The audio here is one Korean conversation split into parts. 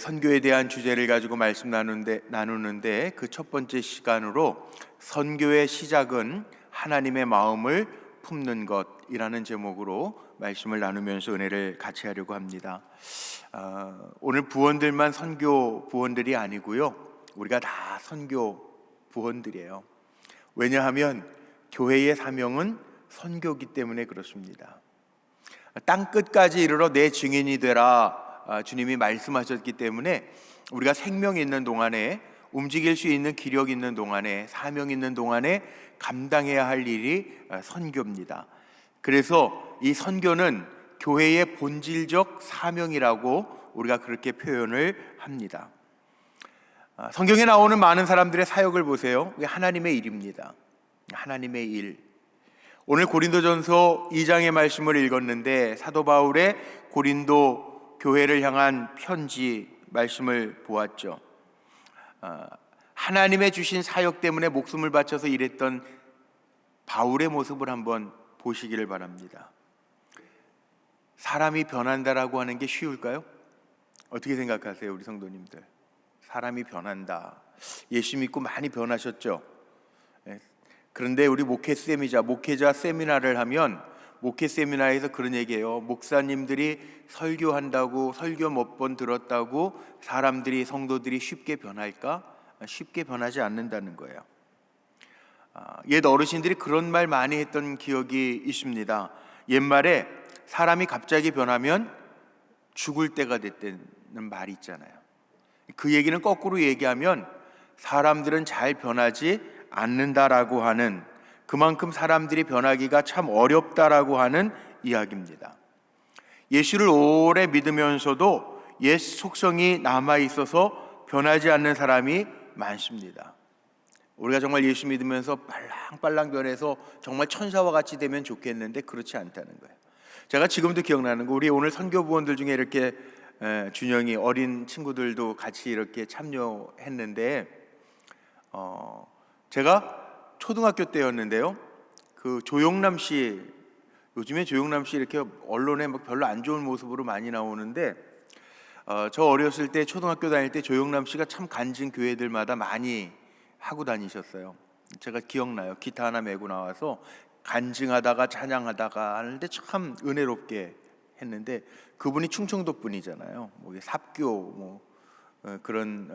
선교에 대한 주제를 가지고 말씀 나누는데 그 첫 번째 시간으로 선교의 시작은 하나님의 마음을 품는 것이라는 제목으로 말씀을 나누면서 은혜를 같이 하려고 합니다. 오늘 부원들만 선교 부원들이 아니고요, 우리가 다 선교 부원들이에요. 왜냐하면 교회의 사명은 선교기 때문에 그렇습니다. 땅 끝까지 이르러 내 증인이 되라, 주님이 말씀하셨기 때문에 우리가 생명이 있는 동안에, 움직일 수 있는 기력 있는 동안에, 사명 있는 동안에 감당해야 할 일이 선교입니다. 그래서 이 선교는 교회의 본질적 사명이라고 우리가 그렇게 표현을 합니다. 성경에 나오는 많은 사람들의 사역을 보세요. 이게 하나님의 일입니다. 하나님의 일. 오늘 고린도전서 2장의 말씀을 읽었는데 사도 바울의 고린도 교회를 향한 편지 말씀을 보았죠. 하나님의 주신 사역 때문에 목숨을 바쳐서 일했던 바울의 모습을 한번 보시기를 바랍니다. 사람이 변한다라고 하는 게 쉬울까요? 어떻게 생각하세요, 우리 성도님들? 사람이 변한다. 예수 믿고 많이 변하셨죠? 그런데 우리 목회자 세미나를 하면 목회 세미나에서 그런 얘기해요. 목사님들이 설교한다고, 설교 몇 번 들었다고 사람들이, 성도들이 쉽게 변할까? 쉽게 변하지 않는다는 거예요. 옛 어르신들이 그런 말 많이 했던 기억이 있습니다. 옛말에 사람이 갑자기 변하면 죽을 때가 됐다는 말이 있잖아요. 그 얘기는 거꾸로 얘기하면 사람들은 잘 변하지 않는다라고 하는, 그만큼 사람들이 변하기가 참 어렵다라고 하는 이야기입니다. 예수를 오래 믿으면서도 옛 속성이 남아있어서 변하지 않는 사람이 많습니다. 우리가 정말 예수 믿으면서 빨랑빨랑 변해서 정말 천사와 같이 되면 좋겠는데 그렇지 않다는 거예요. 제가 지금도 기억나는 거, 우리 오늘 선교부원들 중에 이렇게 준영이, 어린 친구들도 같이 이렇게 참여했는데 제가 초등학교 때였는데요, 그 조영남 씨, 요즘에 조영남 씨 이렇게 언론에 막 별로 안 좋은 모습으로 많이 나오는데 저 어렸을 때, 초등학교 다닐 때 조영남 씨가 참 간증 교회들마다 많이 하고 다니셨어요. 제가 기억나요. 기타 하나 메고 나와서 간증하다가 찬양하다가 하는데 참 은혜롭게 했는데, 그분이 충청도 분이잖아요. 뭐 삽교, 그런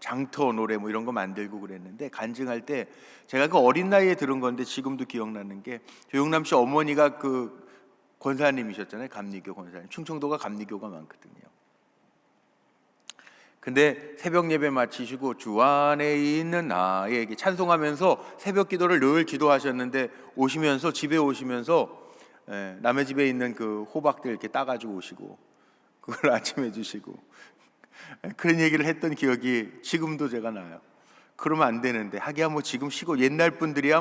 장터 노래 이런 거 만들고 그랬는데, 간증할 때 제가 그 어린 나이에 들은 건데 지금도 기억나는 게, 조영남 씨 어머니가 그 권사님이셨잖아요. 감리교 권사님. 충청도가 감리교가 많거든요. 근데 새벽 예배 마치시고 주 안에 있는 나에게 찬송하면서 새벽 기도를 늘 기도하셨는데, 오시면서, 집에 오시면서 남의 집에 있는 그 호박들 이렇게 따가지고 오시고 그걸 아침에 주시고 그런 얘기를 했던 기억이 지금도 제가 나요. 그러면 안 되는데, 하기야 지금 시골 옛날 분들이야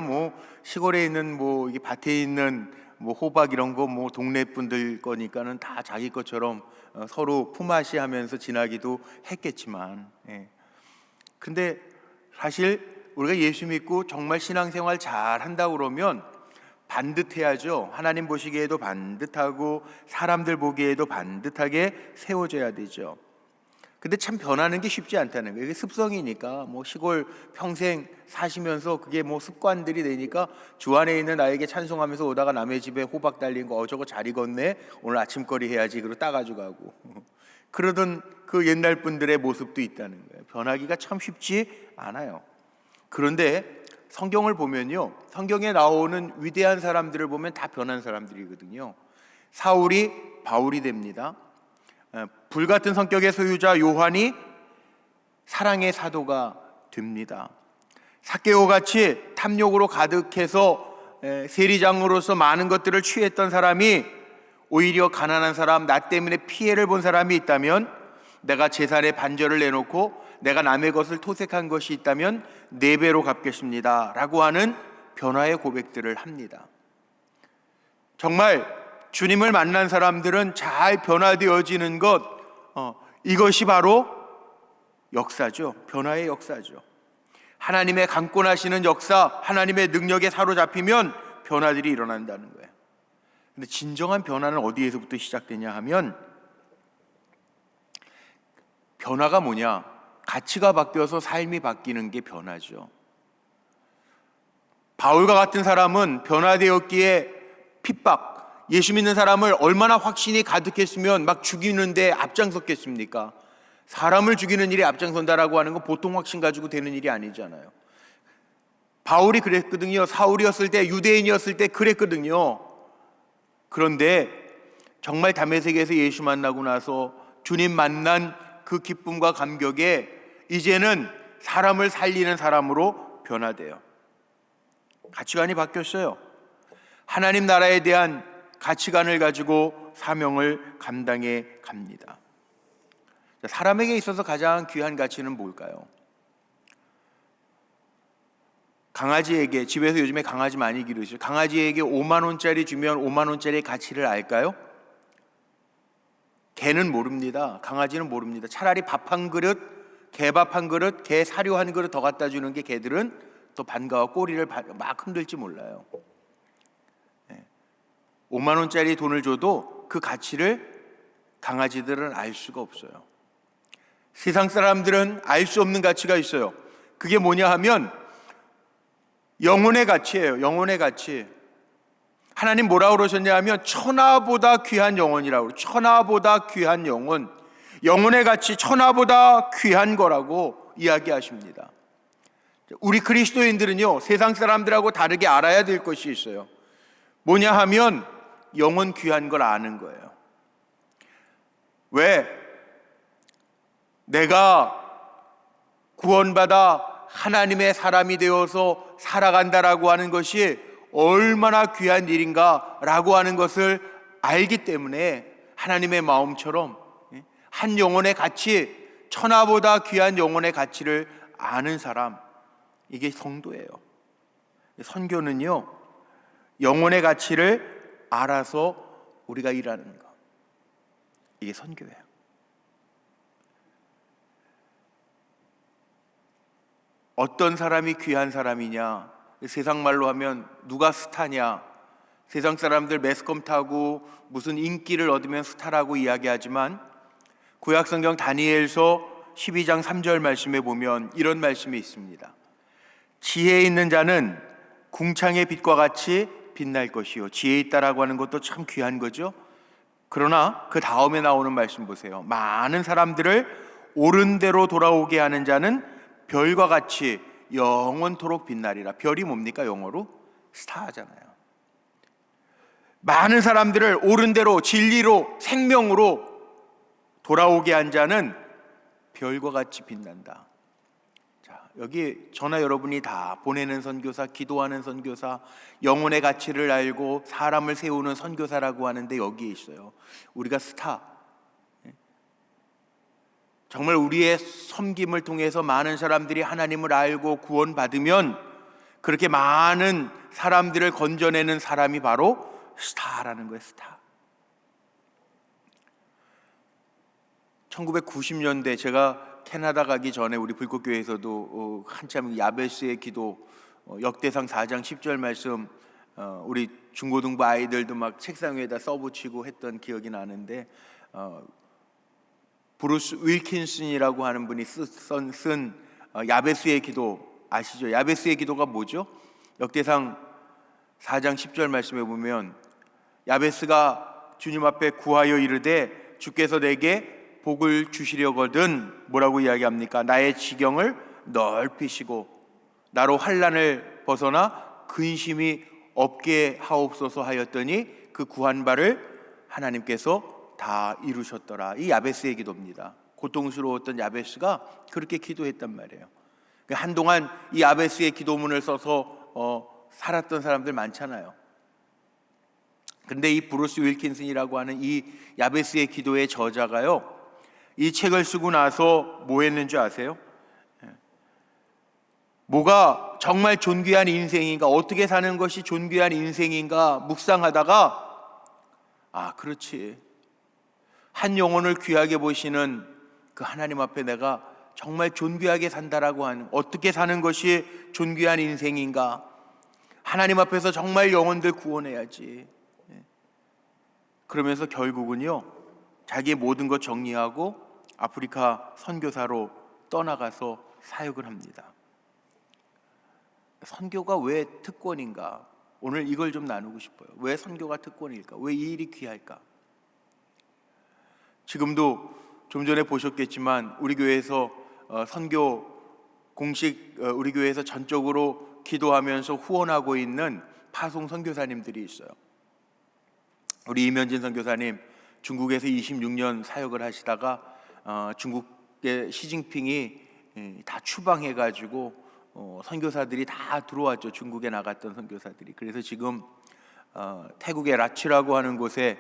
시골에 있는 이게 밭에 있는 호박 이런 거 동네 분들 거니까는 다 자기 것처럼 서로 품앗이 하면서 지나기도 했겠지만, 근데 사실 우리가 예수 믿고 정말 신앙생활 잘 한다고 그러면 반듯해야죠. 하나님 보시기에도 반듯하고 사람들 보기에도 반듯하게 세워져야 되죠. 근데 참 변하는 게 쉽지 않다는 거예요. 이게 습성이니까, 시골 평생 사시면서 그게 습관들이 되니까 주 안에 있는 나에게 찬송하면서 오다가 남의 집에 호박 달린 거, 저거 잘 익었네, 오늘 아침거리 해야지, 그러고 따가지고 가고 그러던 그 옛날 분들의 모습도 있다는 거예요. 변하기가 참 쉽지 않아요. 그런데 성경을 보면요, 성경에 나오는 위대한 사람들을 보면 다 변한 사람들이거든요. 사울이 바울이 됩니다. 불같은 성격의 소유자 요한이 사랑의 사도가 됩니다. 삭개오 같이 탐욕으로 가득해서 세리장으로서 많은 것들을 취했던 사람이 오히려 가난한 사람, 나 때문에 피해를 본 사람이 있다면, 내가 재산의 반절을 내놓고 내가 남의 것을 토색한 것이 있다면 4배로 갚겠습니다 라고 하는 변화의 고백들을 합니다. 정말 주님을 만난 사람들은 잘 변화되어지는 것, 이것이 바로 역사죠. 변화의 역사죠. 하나님의 강권하시는 역사, 하나님의 능력에 사로잡히면 변화들이 일어난다는 거예요. 근데 진정한 변화는 어디에서부터 시작되냐 하면, 변화가 뭐냐? 가치가 바뀌어서 삶이 바뀌는 게 변화죠. 바울과 같은 사람은 변화되었기에 핍박, 예수 믿는 사람을 얼마나 확신이 가득했으면 막 죽이는데 앞장섰겠습니까? 사람을 죽이는 일에 앞장선다라고 하는 건 보통 확신 가지고 되는 일이 아니잖아요. 바울이 그랬거든요. 사울이었을 때, 유대인이었을 때 그랬거든요. 그런데 정말 다메섹에서 예수 만나고 나서 주님 만난 그 기쁨과 감격에 이제는 사람을 살리는 사람으로 변화돼요. 가치관이 바뀌었어요. 하나님 나라에 대한 가치관을 가지고 사명을 감당해 갑니다. 사람에게 있어서 가장 귀한 가치는 뭘까요? 강아지에게, 집에서 요즘에 강아지 많이 기르시죠. 강아지에게 5만 원짜리 주면 5만 원짜리의 가치를 알까요? 개는 모릅니다. 강아지는 모릅니다. 차라리 밥 한 그릇, 개밥 한 그릇, 개 사료 한 그릇 더 갖다 주는 게 개들은 또 반가워 꼬리를 막 흔들지 몰라요. 5만 원짜리 돈을 줘도 그 가치를 강아지들은 알 수가 없어요. 세상 사람들은 알 수 없는 가치가 있어요. 그게 뭐냐 하면 영혼의 가치예요. 영혼의 가치. 하나님 뭐라고 그러셨냐 하면 천하보다 귀한 영혼이라고. 천하보다 귀한 영혼. 영혼의 가치 천하보다 귀한 거라고 이야기하십니다. 우리 그리스도인들은요, 세상 사람들하고 다르게 알아야 될 것이 있어요. 뭐냐 하면 영혼 귀한 걸 아는 거예요. 왜? 내가 구원받아 하나님의 사람이 되어서 살아간다라고 하는 것이 얼마나 귀한 일인가라고 하는 것을 알기 때문에 하나님의 마음처럼 한 영혼의 가치, 천하보다 귀한 영혼의 가치를 아는 사람, 이게 성도예요. 선교는요, 영혼의 가치를 알아서 우리가 일하는 거, 이게 선교예요. 어떤 사람이 귀한 사람이냐? 세상 말로 하면 누가 스타냐? 세상 사람들 매스컴 타고 무슨 인기를 얻으면 스타라고 이야기하지만 구약성경 다니엘서 12장 3절 말씀에 보면 이런 말씀이 있습니다. 지혜 있는 자는 궁창의 빛과 같이 빛날 것이요. 지혜 있다라고 하는 것도 참 귀한 거죠. 그러나 그 다음에 나오는 말씀 보세요. 많은 사람들을 옳은 대로 돌아오게 하는 자는 별과 같이 영원토록 빛나리라. 별이 뭡니까? 영어로 스타잖아요. 많은 사람들을 옳은 대로 진리로 생명으로 돌아오게 한 자는 별과 같이 빛난다. 자, 여기 저나 여러분이 다 보내는 선교사, 기도하는 선교사, 영혼의 가치를 알고 사람을 세우는 선교사라고 하는데 여기에 있어요. 우리가 스타, 정말 우리의 섬김을 통해서 많은 사람들이 하나님을 알고 구원받으면 그렇게 많은 사람들을 건져내는 사람이 바로 스타라는 거예요. 스타. 1990년대 제가 캐나다 가기 전에 우리 불꽃교회에서도 한참 야베스의 기도, 역대상 4장 10절 말씀, 우리 중고등부 아이들도 막 책상 위에다 써붙이고 했던 기억이 나는데, 브루스 윌킨슨이라고 하는 분이 쓴 야베스의 기도 아시죠? 야베스의 기도가 뭐죠? 역대상 4장 10절 말씀에 보면 야베스가 주님 앞에 구하여 이르되 주께서 내게 복을 주시려거든 뭐라고 이야기합니까? 나의 지경을 넓히시고 나로 환난을 벗어나 근심이 없게 하옵소서 하였더니 그 구한 바를 하나님께서 다 이루셨더라. 이 야베스의 기도입니다. 고통스러웠던 야베스가 그렇게 기도했단 말이에요. 한동안 이 야베스의 기도문을 써서 살았던 사람들 많잖아요. 근데 이 브루스 윌킨슨이라고 하는 이 야베스의 기도의 저자가요, 이 책을 쓰고 나서 뭐 했는지 아세요? 뭐가 정말 존귀한 인생인가, 어떻게 사는 것이 존귀한 인생인가 묵상하다가 그렇지, 한 영혼을 귀하게 보시는 그 하나님 앞에 내가 정말 존귀하게 산다라고 하는, 어떻게 사는 것이 존귀한 인생인가, 하나님 앞에서 정말 영혼들 구원해야지. 그러면서 결국은요, 자기의 모든 것 정리하고 아프리카 선교사로 떠나가서 사역을 합니다. 선교가 왜 특권인가? 오늘 이걸 좀 나누고 싶어요. 왜 선교가 특권일까? 왜 이 일이 귀할까? 지금도 좀 전에 보셨겠지만 우리 교회에서 선교 공식 우리 교회에서 전적으로 기도하면서 후원하고 있는 파송 선교사님들이 있어요. 우리 이면진 선교사님 중국에서 26년 사역을 하시다가 중국의 시진핑이 다 추방해가지고 선교사들이 다 들어왔죠. 중국에 나갔던 선교사들이. 그래서 지금 태국의 라차라고 하는 곳에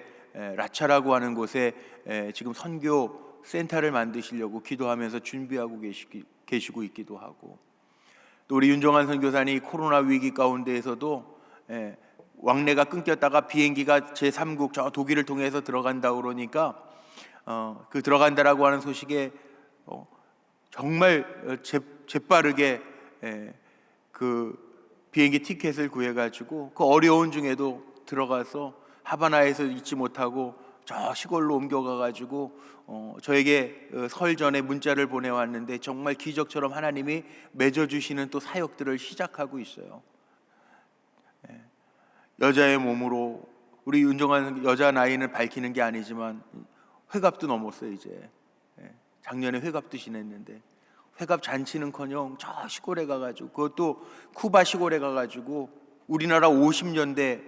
지금 선교 센터를 만드시려고 기도하면서 준비하고 계시고 있기도 하고, 또 우리 윤종환 선교사님 코로나 위기 가운데에서도 왕래가 끊겼다가 비행기가 제3국 저 독일을 통해서 들어간다고 그러니까 그 들어간다라고 하는 소식에 정말 재빠르게 그 비행기 티켓을 구해가지고 그 어려운 중에도 들어가서 하바나에서 잊지 못하고 저 시골로 옮겨가가지고 저에게 설 전에 문자를 보내왔는데 정말 기적처럼 하나님이 맺어주시는 또 사역들을 시작하고 있어요. 여자의 몸으로, 우리 윤정한 여자 나이는 밝히는 게 아니지만 회갑도 넘었어요. 이제 작년에 회갑도 지냈는데 회갑 잔치는커녕 저 시골에 가가지고, 그것도 쿠바 시골에 가가지고 우리나라 50년대,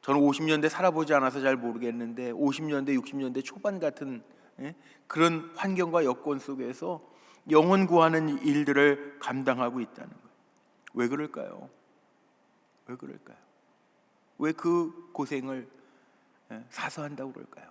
저는 50년대 살아보지 않아서 잘 모르겠는데 50년대 60년대 초반 같은 그런 환경과 여건 속에서 영혼 구하는 일들을 감당하고 있다는 거예요. 왜 그럴까요? 왜 그럴까요? 왜 그 고생을 사서한다고 그럴까요?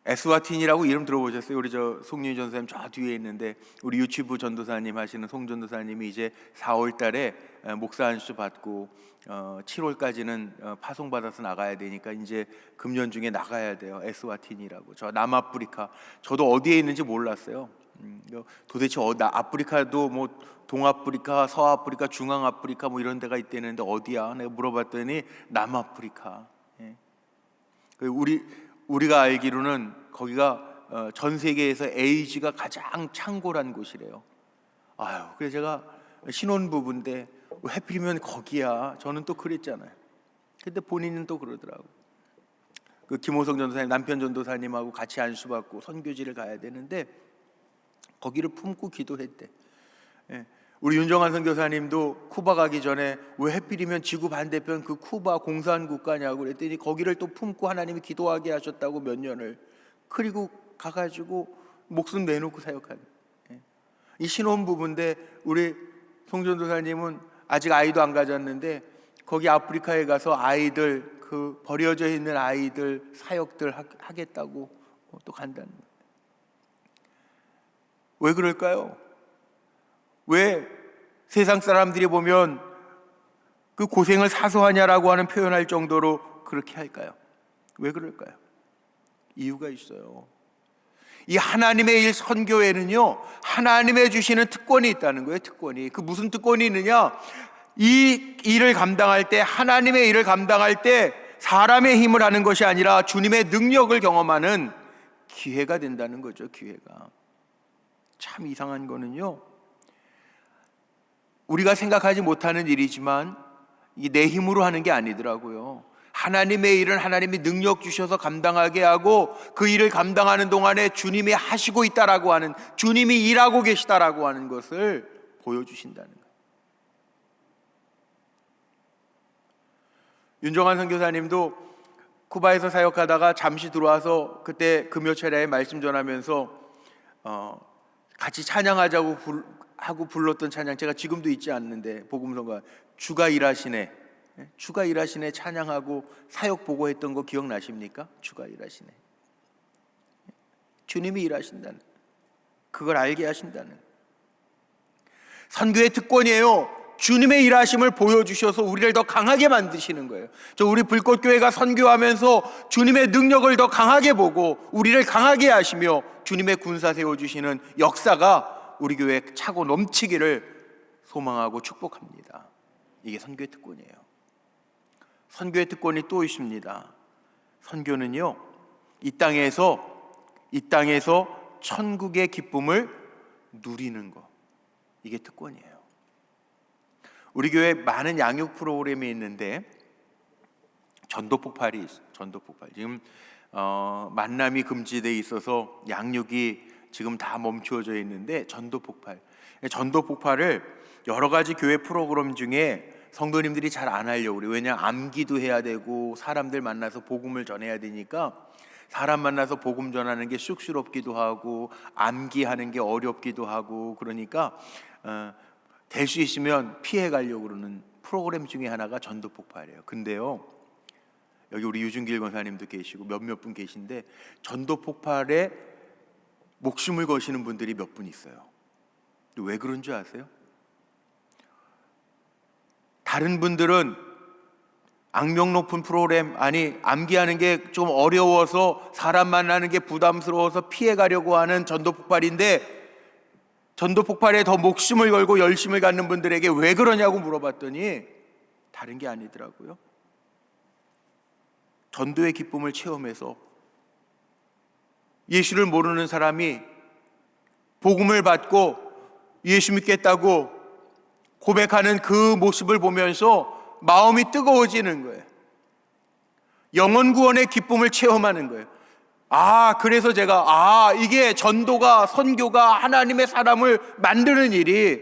에스와틴이라고 이름 들어보셨어요? 우리 저 송윤희 전도사님 저 뒤에 있는데, 우리 유치부 전도사님 하시는 송 전도사님이 이제 4월 달에 목사 안수 받고 7월까지는 파송 받아서 나가야 되니까 이제 금년 중에 나가야 돼요. 에스와틴이라고, 저 남아프리카, 저도 어디에 있는지 몰랐어요. 도대체 아프리카도 뭐 동아프리카, 서아프리카, 중앙아프리카 뭐 이런 데가 있다는데 어디야? 내가 물어봤더니 남아프리카. 우리가 알기로는 거기가 전 세계에서 에이즈가 가장 창궐한 곳이래요. 그래서 제가 신혼부부인데 왜 하필이면 거기야? 저는 또 그랬잖아요. 근데 본인은 또 그러더라고. 그 김호성 전도사님, 남편 전도사님하고 같이 안수받고 선교지를 가야 되는데 거기를 품고 기도했대. 우리 윤정한 선교사님도 쿠바 가기 전에 왜 하필이면 지구 반대편 그 쿠바 공산 국가냐고 그랬더니 거기를 또 품고 하나님이 기도하게 하셨다고 몇 년을, 그리고 가가지고 목숨 내놓고 사역하는 이 신혼부부인데, 우리 송전도사님은 아직 아이도 안 가졌는데 거기 아프리카에 가서 아이들, 그 버려져 있는 아이들 사역들 하겠다고 또 간다는 거예요. 왜 그럴까요? 왜 세상 사람들이 보면 그 고생을 사소하냐라고 하는 표현할 정도로 그렇게 할까요? 왜 그럴까요? 이유가 있어요. 이 하나님의 일 선교에는요, 하나님의 주시는 특권이 있다는 거예요. 특권이. 그 무슨 특권이 있느냐? 이 일을 감당할 때, 하나님의 일을 감당할 때 사람의 힘을 하는 것이 아니라 주님의 능력을 경험하는 기회가 된다는 거죠. 기회가. 참 이상한 거는요, 우리가 생각하지 못하는 일이지만 이게 내 힘으로 하는 게 아니더라고요. 하나님의 일은 하나님이 능력 주셔서 감당하게 하고 그 일을 감당하는 동안에 주님이 하시고 있다라고 하는, 주님이 일하고 계시다라고 하는 것을 보여주신다는 거예요. 윤정한 선교사님도 쿠바에서 사역하다가 잠시 들어와서 그때 금요철야에 말씀 전하면서 같이 찬양하자고 하고 불렀던 찬양, 제가 지금도 잊지 않는데, 복음성가 주가 일하시네, 주가 일하시네 찬양하고 사역 보고했던 거 기억나십니까? 주가 일하시네, 주님이 일하신다는, 그걸 알게 하신다는 선교의 특권이에요. 주님의 일하심을 보여주셔서 우리를 더 강하게 만드시는 거예요. 우리 불꽃교회가 선교하면서 주님의 능력을 더 강하게 보고 우리를 강하게 하시며 주님의 군사 세워주시는 역사가 우리 교회에 차고 넘치기를 소망하고 축복합니다. 이게 선교의 특권이에요. 선교의 특권이 또 있습니다. 선교는요, 이 땅에서 천국의 기쁨을 누리는 거, 이게 특권이에요. 우리 교회에 많은 양육 프로그램이 있는데 전도 폭발이 있어요. 전도 폭발. 지금 만남이 금지돼 있어서 양육이 지금 다 멈추어져 있는데 전도 폭발을 여러 가지 교회 프로그램 중에 성도님들이 잘 안 하려고 그래요. 왜냐, 암기도 해야 되고 사람들 만나서 복음을 전해야 되니까 사람 만나서 복음 전하는 게 쑥스럽기도 하고 암기하는 게 어렵기도 하고, 그러니까 될 수 있으면 피해 가려고 그러는 프로그램 중에 하나가 전도 폭발이에요. 근데요, 여기 우리 유준길 권사님도 계시고 몇몇 분 계신데 전도 폭발에 목숨을 거시는 분들이 몇 분 있어요. 왜 그런 줄 아세요? 다른 분들은 악명 높은 프로그램, 암기하는 게 좀 어려워서 사람 만나는 게 부담스러워서 피해 가려고 하는 전도 폭발인데, 전도 폭발에 더 목숨을 걸고 열심을 갖는 분들에게 왜 그러냐고 물어봤더니 다른 게 아니더라고요. 전도의 기쁨을 체험해서 예수를 모르는 사람이 복음을 받고 예수 믿겠다고 고백하는 그 모습을 보면서 마음이 뜨거워지는 거예요. 영혼 구원의 기쁨을 체험하는 거예요. 그래서 제가 이게 전도가, 선교가 하나님의 사람을 만드는 일이,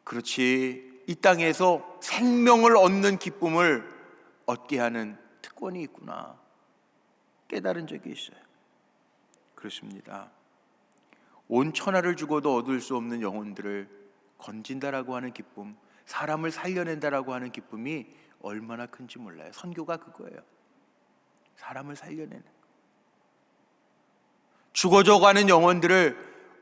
그렇지, 이 땅에서 생명을 얻는 기쁨을 얻게 하는 특권이 있구나 깨달은 적이 있어요. 그렇습니다. 온 천하를 주고도 얻을 수 없는 영혼들을 건진다라고 하는 기쁨, 사람을 살려낸다라고 하는 기쁨이 얼마나 큰지 몰라요. 선교가 그거예요. 사람을 살려내는 거. 죽어져가는 영혼들을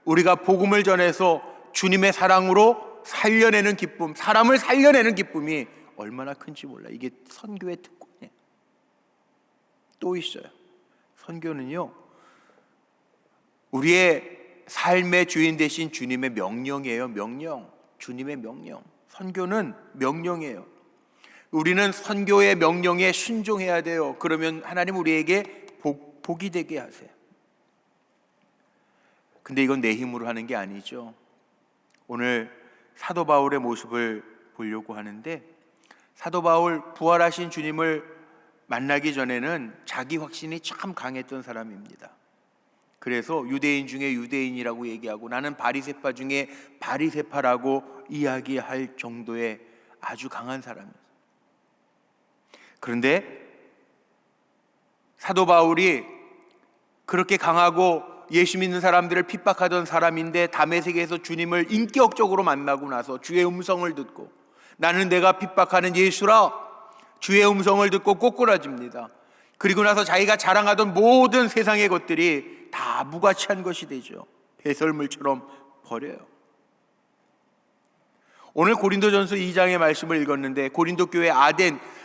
우리가 복음을 전해서 주님의 사랑으로 살려내는 기쁨, 사람을 살려내는 기쁨이 얼마나 큰지 몰라요. 이게 선교의 특권이에요. 또 있어요. 선교는요, 우리의 삶의 주인 되신 주님의 명령이에요. 명령. 주님의 명령. 선교는 명령이에요. 우리는 선교의 명령에 순종해야 돼요. 그러면 하나님 우리에게 복이 되게 하세요. 근데 이건 내 힘으로 하는 게 아니죠. 오늘 사도 바울의 모습을 보려고 하는데, 사도 바울 부활하신 주님을 만나기 전에는 자기 확신이 참 강했던 사람입니다. 그래서 유대인 중에 유대인이라고 얘기하고 나는 바리새파 중에 바리새파라고 이야기할 정도의 아주 강한 사람이었어요. 그런데 사도 바울이 그렇게 강하고 예수 믿는 사람들을 핍박하던 사람인데 다메섹에서 주님을 인격적으로 만나고 나서 주의 음성을 듣고, 나는 내가 핍박하는 예수라, 주의 음성을 듣고 꼬꾸라집니다. 그리고 나서 자기가 자랑하던 모든 세상의 것들이 다 무가치한 것이 되죠. 배설물처럼 버려요. 오늘 고린도전서 2장의 말씀을 읽었는데, 고린도 교회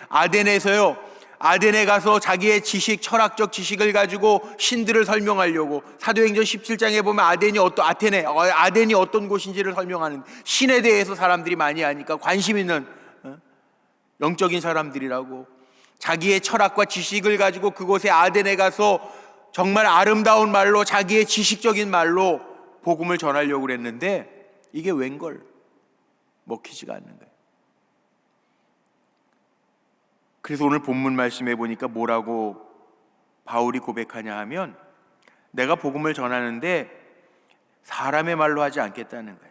아덴에서요, 아덴에 가서 자기의 지식, 철학적 지식을 가지고 신들을 설명하려고, 사도행전 17장에 보면 아덴이 어떤 곳인지를 설명하는, 신에 대해서 사람들이 많이 아니까 관심 있는 영적인 사람들이라고, 자기의 철학과 지식을 가지고 그곳에 아덴에 가서 정말 아름다운 말로, 자기의 지식적인 말로 복음을 전하려고 그랬는데 이게 웬걸 먹히지가 않는 거예요. 그래서 오늘 본문 말씀해 보니까 뭐라고 바울이 고백하냐 하면, 내가 복음을 전하는데 사람의 말로 하지 않겠다는 거예요.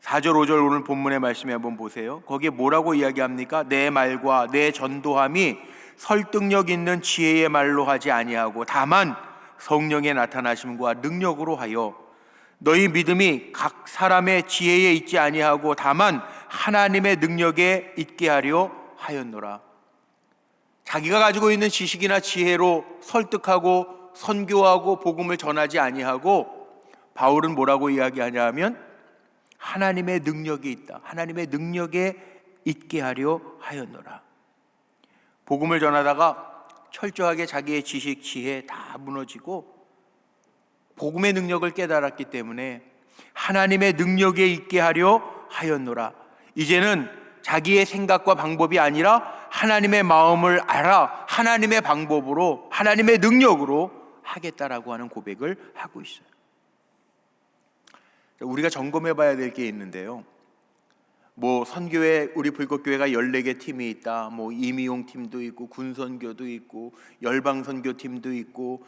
4절 5절 오늘 본문의 말씀에 한번 보세요. 거기에 뭐라고 이야기합니까? 내 말과 내 전도함이 설득력 있는 지혜의 말로 하지 아니하고 다만 성령의 나타나심과 능력으로 하여, 너희 믿음이 각 사람의 지혜에 있지 아니하고 다만 하나님의 능력에 있게 하려 하였노라. 자기가 가지고 있는 지식이나 지혜로 설득하고 선교하고 복음을 전하지 아니하고, 바울은 뭐라고 이야기하냐 하면 하나님의 능력이 있다, 하나님의 능력에 있게 하려 하였노라. 복음을 전하다가 철저하게 자기의 지식, 지혜 다 무너지고 복음의 능력을 깨달았기 때문에 하나님의 능력에 있게 하려 하였노라. 이제는 자기의 생각과 방법이 아니라 하나님의 마음을 알아 하나님의 방법으로 하나님의 능력으로 하겠다라고 하는 고백을 하고 있어요. 우리가 점검해 봐야 될 게 있는데요. 뭐 선교회 우리 불꽃교회가 14개 팀이 있다. 뭐 임의용 팀도 있고 군선교도 있고 열방 선교 팀도 있고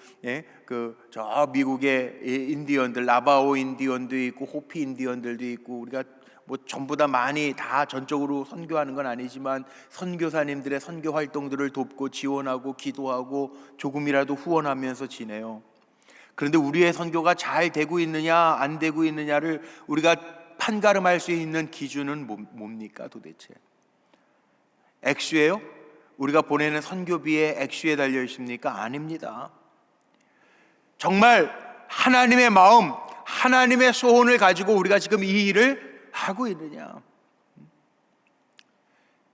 저 미국의 인디언들 나바오 인디언도 있고 호피 인디언들도 있고 우리가 뭐 전부 다 많이 다 전적으로 선교하는 건 아니지만 선교사님들의 선교 활동들을 돕고 지원하고 기도하고 조금이라도 후원하면서 지내요. 그런데 우리의 선교가 잘 되고 있느냐 안 되고 있느냐를 우리가 판가름할 수 있는 기준은 뭡니까 도대체? 액수예요? 우리가 보내는 선교비에 액수에 달려 있습니까? 아닙니다. 정말 하나님의 마음, 하나님의 소원을 가지고 우리가 지금 이 일을 하고 있느냐?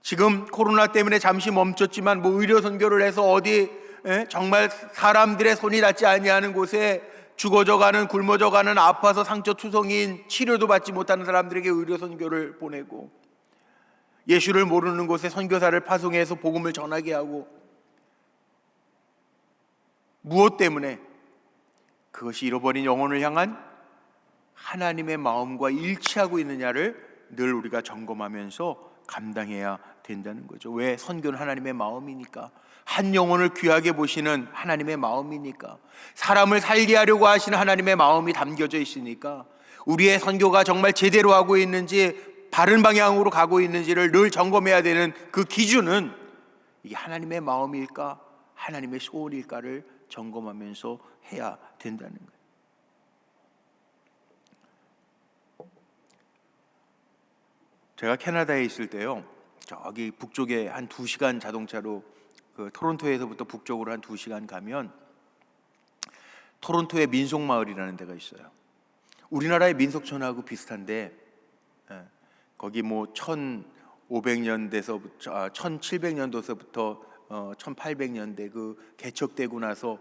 지금 코로나 때문에 잠시 멈췄지만 뭐 의료 선교를 해서 어디 정말 사람들의 손이 닿지 아니하는 곳에 죽어져가는 굶어져가는 아파서 상처투성이인 치료도 받지 못하는 사람들에게 의료 선교를 보내고 예수를 모르는 곳에 선교사를 파송해서 복음을 전하게 하고 무엇 때문에? 그것이 잃어버린 영혼을 향한 하나님의 마음과 일치하고 있느냐를 늘 우리가 점검하면서 감당해야 된다는 거죠. 왜? 선교는 하나님의 마음이니까. 한 영혼을 귀하게 보시는 하나님의 마음이니까. 사람을 살게 하려고 하시는 하나님의 마음이 담겨져 있으니까. 우리의 선교가 정말 제대로 하고 있는지 바른 방향으로 가고 있는지를 늘 점검해야 되는 그 기준은 이게 하나님의 마음일까 하나님의 소원일까를 점검하면서 해야 된다는 거예요. 제가 캐나다에 있을 때요, 저기 북쪽에 한 2시간 자동차로 토론토에서부터 북쪽으로 한 2시간 가면 토론토의 민속마을이라는 데가 있어요. 우리나라의 민속촌하고 비슷한데 거기 뭐 1500년대서부터 1700년도서부터 1800년대 그 개척되고 나서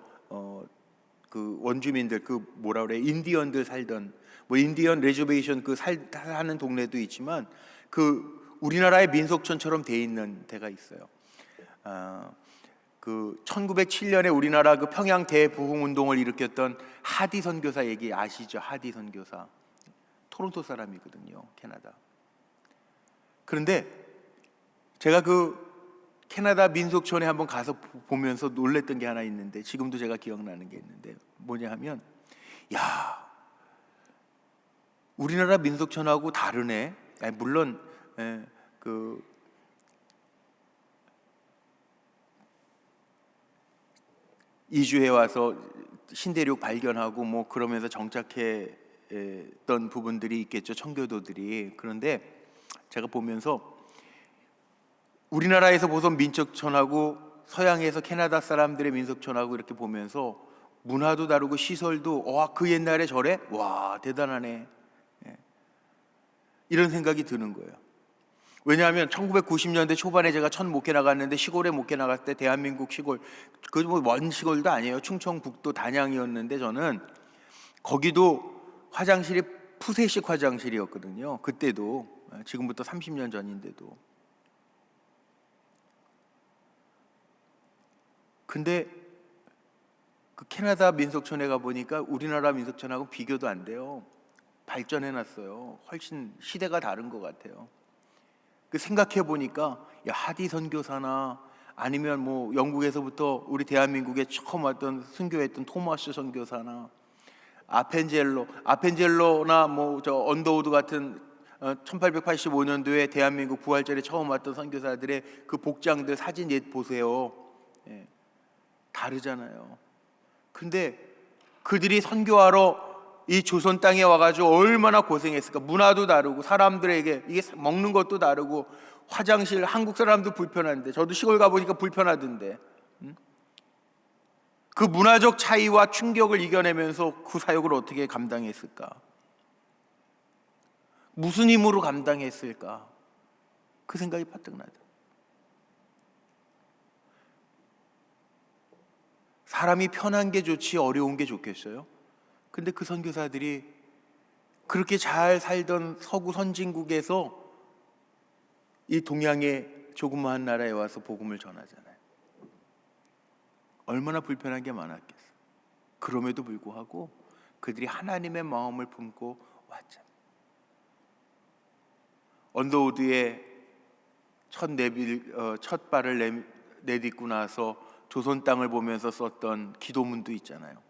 그 원주민들 그 뭐라 그래 인디언들 살던 뭐 인디언 레저베이션 그 사는 동네도 있지만 그 우리나라의 민속촌처럼 돼 있는 데가 있어요. 그 1907년에 우리나라 그 평양 대부흥 운동을 일으켰던 하디 선교사 얘기 아시죠? 하디 선교사 토론토 사람이거든요, 캐나다. 그런데 제가 그 캐나다 민속촌에 한번 가서 보면서 놀랬던 게 하나 있는데 지금도 제가 기억나는 게 있는데 뭐냐 하면 야, 우리나라 민속촌하고 다르네. 물론 그 이주해 와서 신대륙 발견하고 뭐 그러면서 정착했던 부분들이 있겠죠, 청교도들이. 그런데 제가 보면서 우리나라에서 보던 민속촌하고 서양에서 캐나다 사람들의 민속촌하고 이렇게 보면서 문화도 다르고 시설도 와, 그 옛날에 저래? 와, 대단하네. 이런 생각이 드는 거예요. 왜냐하면 1990년대 초반에 제가 첫 목회 나갔는데 시골에 목회 나갔을 때 대한민국 시골 그 뭐 먼 시골도 아니에요. 충청북도 단양이었는데 저는 거기도 화장실이 푸세식 화장실이었거든요. 그때도 지금부터 30년 전인데도. 근데 그 캐나다 민속촌에 가 보니까 우리나라 민속촌하고 비교도 안 돼요. 발전해놨어요. 훨씬 시대가 다른 것 같아요. 그 생각해 보니까 야, 하디 선교사나 아니면 뭐 영국에서부터 우리 대한민국에 처음 왔던 순교했던 토마스 선교사나 아펜젤로나 뭐 저 언더우드 같은 1885년도에 대한민국 부활절에 처음 왔던 선교사들의 그 복장들 사진 옛 보세요. 다르잖아요. 근데 그들이 선교하러 이 조선 땅에 와가지고 얼마나 고생했을까. 문화도 다르고 사람들에게 이게 먹는 것도 다르고 화장실 한국 사람도 불편한데 저도 시골 가보니까 불편하던데 그 문화적 차이와 충격을 이겨내면서 그 사역을 어떻게 감당했을까? 무슨 힘으로 감당했을까? 그 생각이 퍼뜩 나죠. 사람이 편한 게 좋지 어려운 게 좋겠어요? 근데 그 선교사들이 그렇게 잘 살던 서구 선진국에서 이 동양의 조그마한 나라에 와서 복음을 전하잖아요. 얼마나 불편한 게 많았겠어. 그럼에도 불구하고 그들이 하나님의 마음을 품고 왔잖아요. 언더우드에 첫 발을 내딛고 나서 조선 땅을 보면서 썼던 기도문도 있잖아요.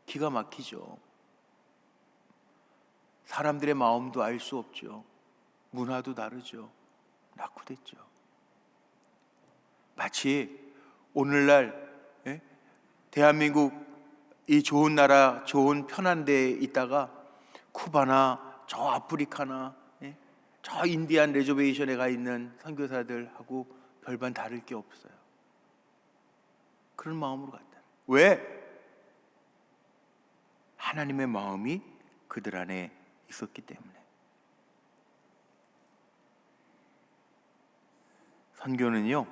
기가 막히죠. 사람들의 마음도 알 수 없죠. 문화도 다르죠. 낙후됐죠. 마치 오늘날 대한민국 이 좋은 나라, 좋은 편한 데에 있다가 쿠바나 저 아프리카나 저 인디안 레저베이션에 가 있는 선교사들하고 별반 다를 게 없어요. 그런 마음으로 갔다. 왜? 하나님의 마음이 그들 안에 있었기 때문에. 선교는요,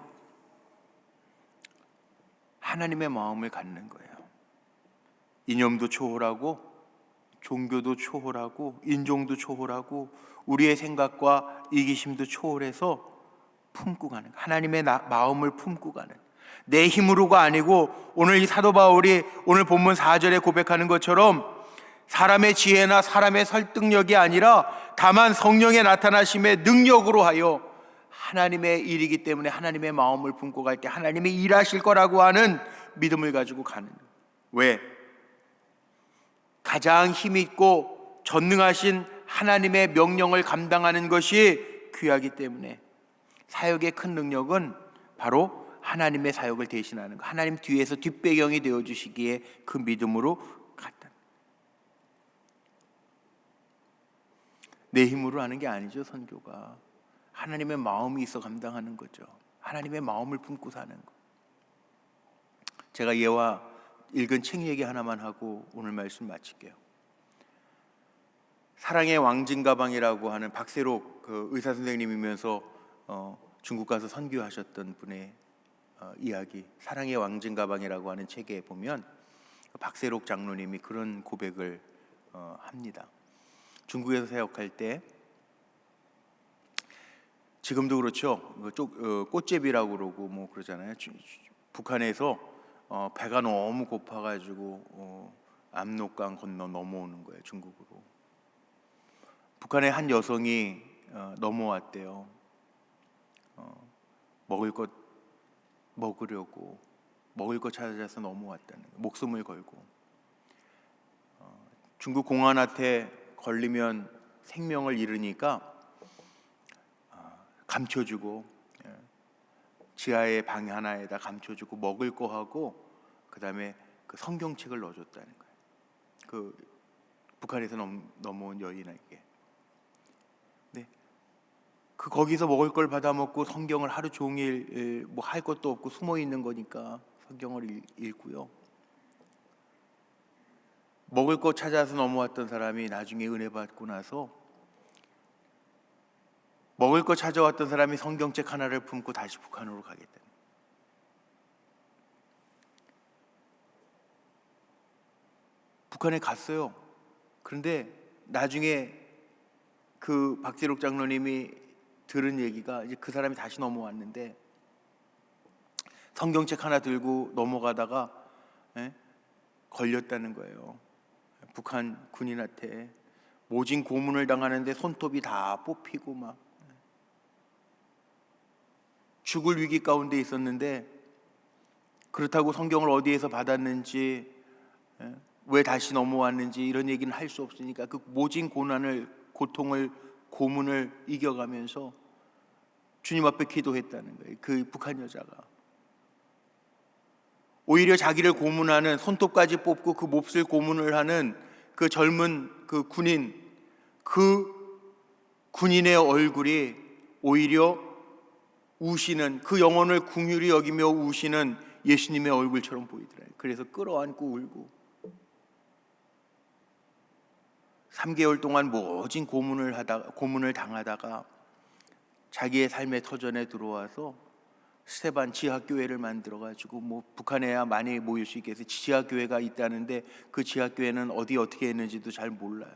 하나님의 마음을 갖는 거예요. 이념도 초월하고 종교도 초월하고 인종도 초월하고 우리의 생각과 이기심도 초월해서 품고 가는, 하나님의 마음을 품고 가는, 내 힘으로가 아니고 오늘 이 사도 바울이 오늘 본문 4절에 고백하는 것처럼 사람의 지혜나 사람의 설득력이 아니라 다만 성령의 나타나심의 능력으로 하여 하나님의 일이기 때문에 하나님의 마음을 품고 갈 때 하나님이 일하실 거라고 하는 믿음을 가지고 가는 거예요. 왜? 가장 힘있고 전능하신 하나님의 명령을 감당하는 것이 귀하기 때문에 사역의 큰 능력은 바로 하나님의 사역을 대신하는 것, 하나님 뒤에서 뒷배경이 되어주시기에 그 믿음으로 갔다. 내 힘으로 하는 게 아니죠. 선교가 하나님의 마음이 있어 감당하는 거죠. 하나님의 마음을 품고 사는 것. 제가 예와 읽은 책 얘기 하나만 하고 오늘 말씀 마칠게요. 사랑의 왕진 가방이라고 하는 박세록 그 의사 선생님이면서 중국 가서 선교하셨던 분의 이야기, 사랑의 왕진 가방이라고 하는 책에 보면 박세록 장로님이 그런 고백을 합니다. 중국에서 사역할 때, 지금도 그렇죠. 꽃제비라고 그러고 뭐 그러잖아요. 북한에서 배가 너무 고파가지고 압록강 건너 넘어오는 거예요, 중국으로. 북한의 한 여성이 넘어왔대요. 먹을 것 먹으려고, 먹을 것 찾아서 넘어왔다는 거예요. 목숨을 걸고. 중국 공안한테 걸리면 생명을 잃으니까 감춰주고, 지하의 방 하나에다 감춰주고 먹을 거 하고 그 다음에 그 성경책을 넣어줬다는 거예요. 그 북한에서 넘어온 여인에게. 네. 그 거기서 먹을 걸 받아 먹고 성경을 하루 종일 뭐 할 것도 없고 숨어 있는 거니까 성경을 읽고요. 먹을 거 찾아서 넘어왔던 사람이 나중에 은혜 받고 나서 먹을 거 찾아왔던 사람이 성경책 하나를 품고 다시 북한으로 가게 됩니다. 북한에 갔어요. 그런데 나중에 그 박재록 장로님이 들은 얘기가, 이제 그 사람이 다시 넘어왔는데 성경책 하나 들고 넘어가다가 걸렸다는 거예요. 북한 군인한테 모진 고문을 당하는데 손톱이 다 뽑히고 막 죽을 위기 가운데 있었는데, 그렇다고 성경을 어디에서 받았는지 왜 다시 넘어왔는지 이런 얘기는 할 수 없으니까 그 모진 고난을, 고통을, 고문을 이겨가면서 주님 앞에 기도했다는 거예요. 그 북한 여자가 오히려 자기를 고문하는, 손톱까지 뽑고 그 몹쓸 고문을 하는 그 젊은 그 군인, 그 군인의 얼굴이 오히려 우시는, 그 영혼을 긍휼히 여기며 우시는 예수님의 얼굴처럼 보이더래요. 그래서 끌어안고 울고 3개월 동안 모진 고문을 당하다가 자기의 삶의 터전에 들어와서 스테반 지하교회를 만들어가지고, 뭐 북한에야 많이 모일 수 있게 해서 지하교회가 있다는데 그 지하교회는 어디 어떻게 했는지도 잘 몰라요.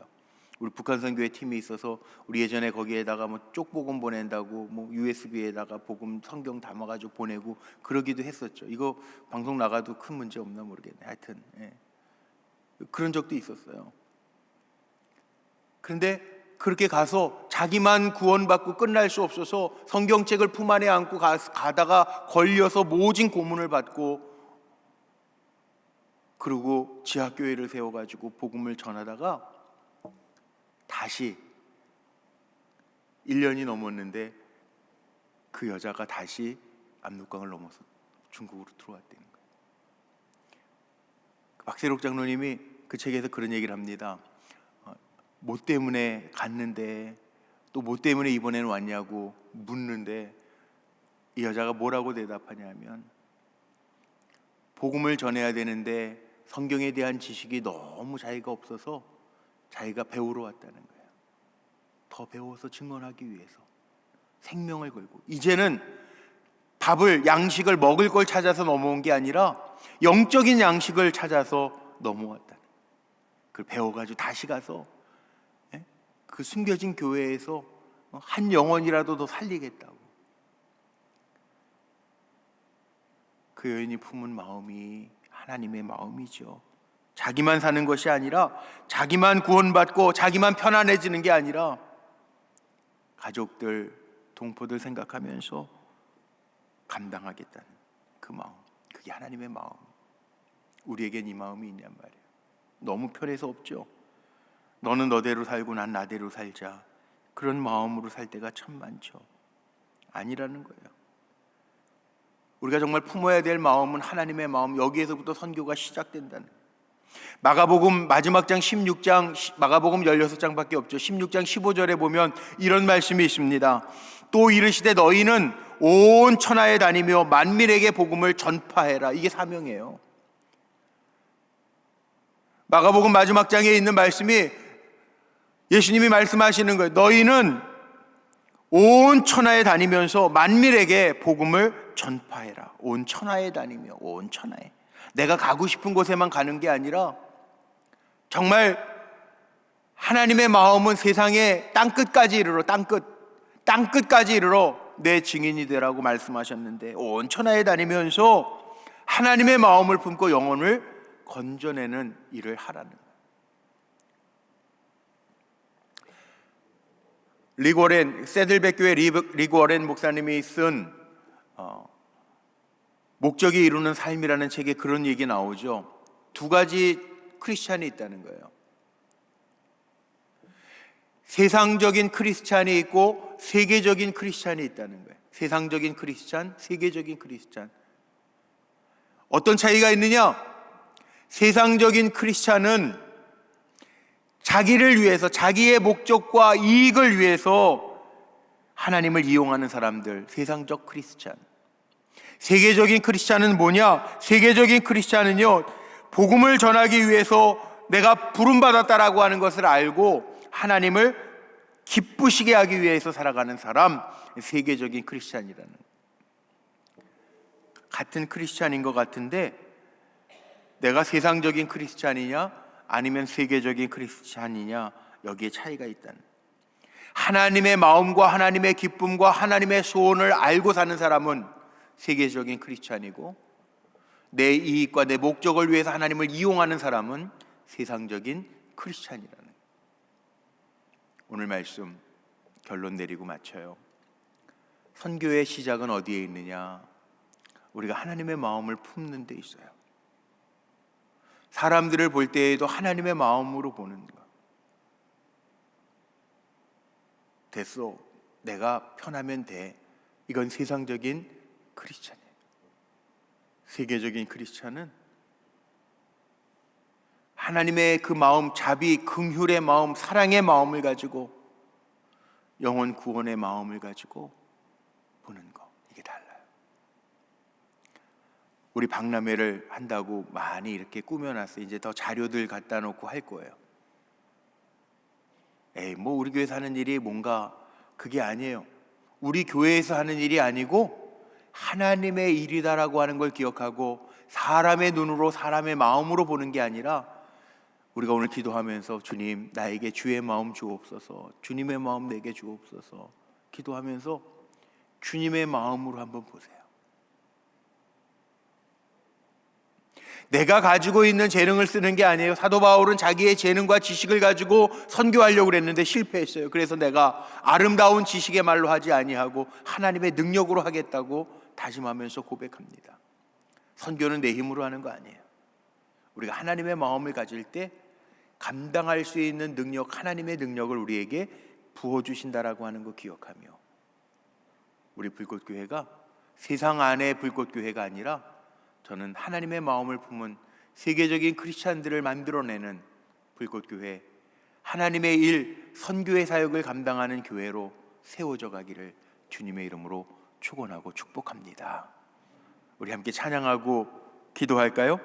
우리 북한 선교회 팀이 있어서 우리 예전에 거기에다가 뭐 쪽복음 보낸다고 뭐 USB에다가 복음 성경 담아가지고 보내고 그러기도 했었죠. 이거 방송 나가도 큰 문제 없나 모르겠네. 하여튼 그런 적도 있었어요. 그런데 그렇게 가서 자기만 구원받고 끝날 수 없어서 성경책을 품 안에 안고 가다가 걸려서 모진 고문을 받고, 그리고 지하교회를 세워가지고 복음을 전하다가 다시 1년이 넘었는데 그 여자가 다시 압록강을 넘어서 중국으로 들어왔다는 거예요. 박세록 장로님이 그 책에서 그런 얘기를 합니다. 뭐 때문에 갔는데 또 뭐 때문에 이번에는 왔냐고 묻는데 이 여자가 뭐라고 대답하냐면, 복음을 전해야 되는데 성경에 대한 지식이 너무 자기가 없어서 자기가 배우러 왔다는 거예요. 더 배워서 증언하기 위해서 생명을 걸고, 이제는 밥을, 양식을 먹을 걸 찾아서 넘어온 게 아니라 영적인 양식을 찾아서 넘어왔다는, 그걸 배워가지고 다시 가서 그 숨겨진 교회에서 한 영혼이라도 더 살리겠다고. 그 여인이 품은 마음이 하나님의 마음이죠. 자기만 사는 것이 아니라, 자기만 구원받고 자기만 편안해지는 게 아니라 가족들, 동포들 생각하면서 감당하겠다는 그 마음, 그게 하나님의 마음. 우리에겐 이 마음이 있냔 말이에요. 너무 편해서 없죠. 너는 너대로 살고 난 나대로 살자, 그런 마음으로 살 때가 참 많죠. 아니라는 거예요. 우리가 정말 품어야 될 마음은 하나님의 마음, 여기에서부터 선교가 시작된다는 거예요. 마가복음 마지막 장 16장, 마가복음 16장밖에 없죠. 16장 15절에 보면 이런 말씀이 있습니다. 또 이르시되 너희는 온 천하에 다니며 만민에게 복음을 전파해라. 이게 사명이에요. 마가복음 마지막 장에 있는 말씀이 예수님이 말씀하시는 거예요. 너희는 온 천하에 다니면서 만민에게 복음을 전파해라. 온 천하에 다니며, 온 천하에, 내가 가고 싶은 곳에만 가는 게 아니라 정말 하나님의 마음은 세상의 땅끝까지 이르러, 땅끝까지 이르러 내 증인이 되라고 말씀하셨는데, 온 천하에 다니면서 하나님의 마음을 품고 영혼을 건져내는 일을 하라는 거예요. 세들백 교회 리그워렌 목사님이 쓴 목적이 이루는 삶이라는 책에 그런 얘기 나오죠. 두 가지 크리스찬이 있다는 거예요. 세상적인 크리스찬이 있고 세계적인 크리스찬이 있다는 거예요. 세상적인 크리스찬, 세계적인 크리스찬. 어떤 차이가 있느냐? 세상적인 크리스찬은 자기를 위해서, 자기의 목적과 이익을 위해서 하나님을 이용하는 사람들, 세상적 크리스찬. 세계적인 크리스찬은 뭐냐? 세계적인 크리스찬은요, 복음을 전하기 위해서 내가 부름받았다라고 하는 것을 알고 하나님을 기쁘시게 하기 위해서 살아가는 사람, 세계적인 크리스찬이라는 거예요. 같은 크리스찬인 것 같은데 내가 세상적인 크리스찬이냐 아니면 세계적인 크리스찬이냐, 여기에 차이가 있다는 거예요. 하나님의 마음과 하나님의 기쁨과 하나님의 소원을 알고 사는 사람은 세계적인 크리스찬이고, 내 이익과 내 목적을 위해서 하나님을 이용하는 사람은 세상적인 크리스찬이라는 거예요. 오늘 말씀 결론 내리고 마쳐요. 선교의 시작은 어디에 있느냐? 우리가 하나님의 마음을 품는 데 있어요. 사람들을 볼 때에도 하나님의 마음으로 보는 것. 됐어, 내가 편하면 돼. 이건 세상적인 크리스찬이에요. 세계적인 크리스찬은 하나님의 그 마음, 자비, 긍휼의 마음, 사랑의 마음을 가지고, 영혼 구원의 마음을 가지고 보는 거, 이게 달라요. 우리 박람회를 한다고 많이 이렇게 꾸며놨어요. 이제 더 자료들 갖다 놓고 할 거예요. 뭐 우리 교회에서 하는 일이 뭔가, 그게 아니에요. 우리 교회에서 하는 일이 아니고 하나님의 일이다라고 하는 걸 기억하고, 사람의 눈으로, 사람의 마음으로 보는 게 아니라 우리가 오늘 기도하면서 주님 나에게 주의 마음 주옵소서, 주님의 마음 내게 주옵소서 기도하면서 주님의 마음으로 한번 보세요. 내가 가지고 있는 재능을 쓰는 게 아니에요. 사도 바울은 자기의 재능과 지식을 가지고 선교하려고 그랬는데 실패했어요. 그래서 내가 아름다운 지식의 말로 하지 아니하고 하나님의 능력으로 하겠다고 다짐하면서 고백합니다. 선교는 내 힘으로 하는 거 아니에요. 우리가 하나님의 마음을 가질 때 감당할 수 있는 능력, 하나님의 능력을 우리에게 부어주신다라고 하는 거 기억하며, 우리 불꽃교회가 세상 안의 불꽃교회가 아니라 저는 하나님의 마음을 품은 세계적인 크리스찬들을 만들어내는 불꽃교회, 하나님의 일, 선교의 사역을 감당하는 교회로 세워져 가기를 주님의 이름으로 축원하고 축복합니다. 우리 함께 찬양하고 기도할까요?